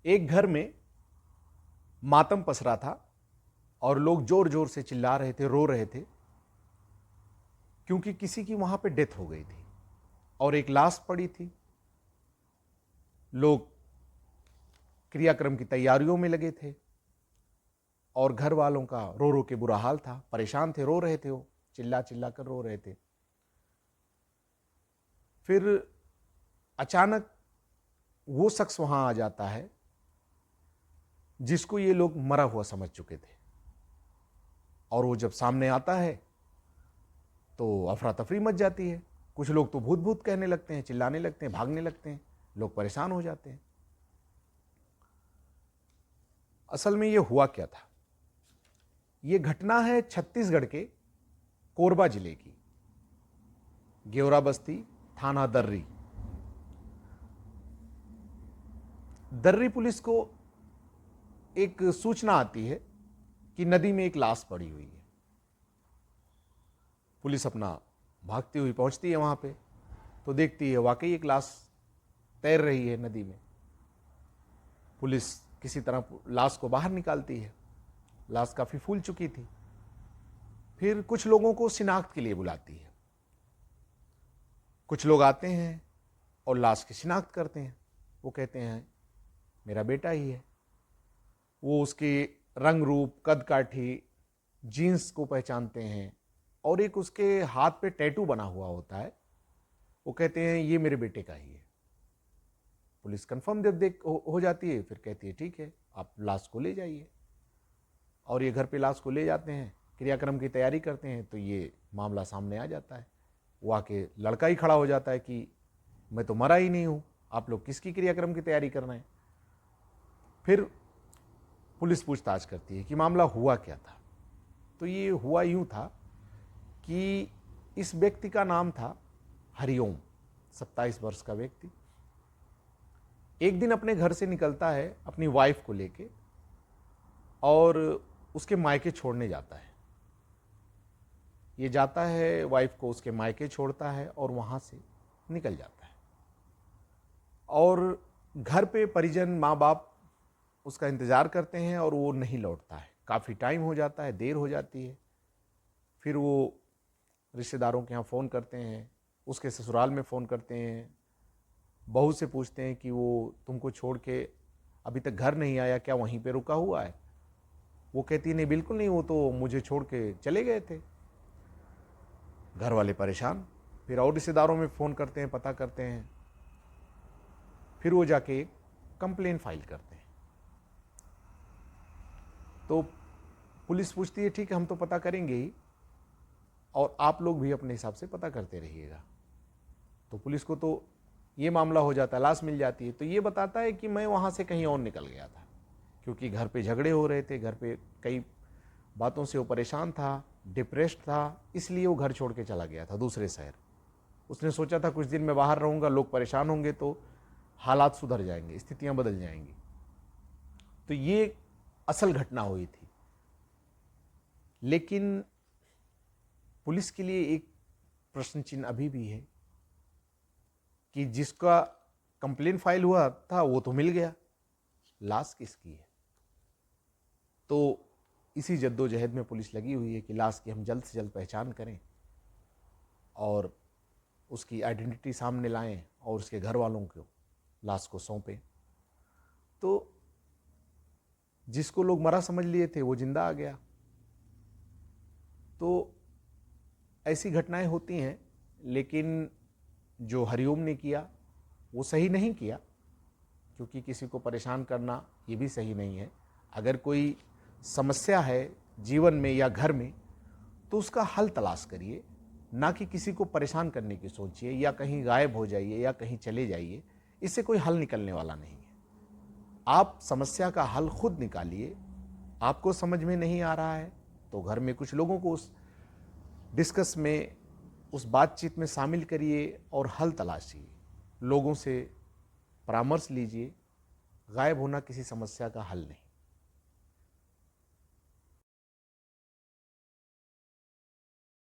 एक घर में मातम पसरा था और लोग जोर जोर से चिल्ला रहे थे, रो रहे थे, क्योंकि किसी की वहां पे डेथ हो गई थी और एक लाश पड़ी थी। लोग क्रियाक्रम की तैयारियों में लगे थे और घर वालों का रो रो के बुरा हाल था, परेशान थे, रो रहे थे, वो चिल्ला चिल्ला कर रो रहे थे। फिर अचानक वो शख्स वहां आ जाता है जिसको ये लोग मरा हुआ समझ चुके थे, और वो जब सामने आता है तो अफरा तफरी मच जाती है। कुछ लोग तो भूत भूत कहने लगते हैं, चिल्लाने लगते हैं, भागने लगते हैं, लोग परेशान हो जाते हैं। असल में ये हुआ क्या था? ये घटना है छत्तीसगढ़ के कोरबा जिले की, गेवरा बस्ती, थाना दर्री। दर्री पुलिस को एक सूचना आती है कि नदी में एक लाश पड़ी हुई है। पुलिस अपना भागती हुई पहुंचती है वहां पे, तो देखती है वाकई एक लाश तैर रही है नदी में। पुलिस किसी तरह लाश को बाहर निकालती है। लाश काफी फूल चुकी थी। फिर कुछ लोगों को शिनाख्त के लिए बुलाती है। कुछ लोग आते हैं और लाश की शिनाख्त करते हैं। वो कहते हैं मेरा बेटा ही है। वो उसके रंग रूप, कद काठी, जीन्स को पहचानते हैं और एक उसके हाथ पे टैटू बना हुआ होता है। वो कहते हैं ये मेरे बेटे का ही है। पुलिस कंफर्म जब देख हो जाती है, फिर कहती है ठीक है, आप लाश को ले जाइए। और ये घर पे लाश को ले जाते हैं, क्रियाक्रम की तैयारी करते हैं, तो ये मामला सामने आ जाता है। वो आके लड़का ही खड़ा हो जाता है कि मैं तो मरा ही नहीं हूं, आप लोग किसकी क्रियाक्रम की तैयारी कर रहे हैं। फिर पुलिस पूछताछ करती है कि मामला हुआ क्या था। तो ये हुआ यूं था कि इस व्यक्ति का नाम था हरिओम, 27 वर्ष का व्यक्ति। एक दिन अपने घर से निकलता है अपनी वाइफ को लेके और उसके मायके छोड़ने जाता है। ये जाता है, वाइफ को उसके मायके छोड़ता है और वहां से निकल जाता है। और घर पे परिजन, माँ बाप उसका इंतजार करते हैं और वो नहीं लौटता है। काफ़ी टाइम हो जाता है, देर हो जाती है। फिर वो रिश्तेदारों के यहाँ फ़ोन करते हैं, उसके ससुराल में फ़ोन करते हैं, बहू से पूछते हैं कि वो तुमको छोड़ के अभी तक घर नहीं आया, क्या वहीं पे रुका हुआ है? वो कहती है नहीं, बिल्कुल नहीं, वो तो मुझे छोड़ के चले गए थे। घर वाले परेशान। फिर और रिश्तेदारों में फ़ोन करते हैं, पता करते हैं। फिर वो जाके एक कंप्लेन फाइल करते हैं। तो पुलिस पूछती है ठीक है, हम तो पता करेंगे ही, और आप लोग भी अपने हिसाब से पता करते रहिएगा। तो पुलिस को तो ये मामला हो जाता है, लाश मिल जाती है। तो ये बताता है कि मैं वहाँ से कहीं और निकल गया था, क्योंकि घर पे झगड़े हो रहे थे, घर पे कई बातों से वो परेशान था, डिप्रेस्ड था, इसलिए वो घर छोड़ के चला गया था दूसरे शहर। उसने सोचा था कुछ दिन मैं बाहर रहूँगा, लोग परेशान होंगे तो हालात सुधर जाएंगे, स्थितियाँ बदल जाएंगी। तो ये असल घटना हुई थी। लेकिन पुलिस के लिए एक प्रश्न चिन्ह अभी भी है कि जिसका कंप्लेन फाइल हुआ था वो तो मिल गया, लाश किसकी है? तो इसी जद्दोजहद में पुलिस लगी हुई है कि लाश की हम जल्द से जल्द पहचान करें और उसकी आइडेंटिटी सामने लाएं और उसके घर वालों को लाश को सौंपें। तो जिसको लोग मरा समझ लिए थे वो जिंदा आ गया। तो ऐसी घटनाएं होती हैं, लेकिन जो हरिओम ने किया वो सही नहीं किया, क्योंकि किसी को परेशान करना ये भी सही नहीं है। अगर कोई समस्या है जीवन में या घर में, तो उसका हल तलाश करिए, ना कि किसी को परेशान करने की सोचिए या कहीं गायब हो जाइए या कहीं चले जाइए। इससे कोई हल निकलने वाला नहीं है। आप समस्या का हल खुद निकालिए। आपको समझ में नहीं आ रहा है तो घर में कुछ लोगों को उस डिस्कस में, उस बातचीत में शामिल करिए और हल तलाशिए। लोगों से परामर्श लीजिए। गायब होना किसी समस्या का हल नहीं।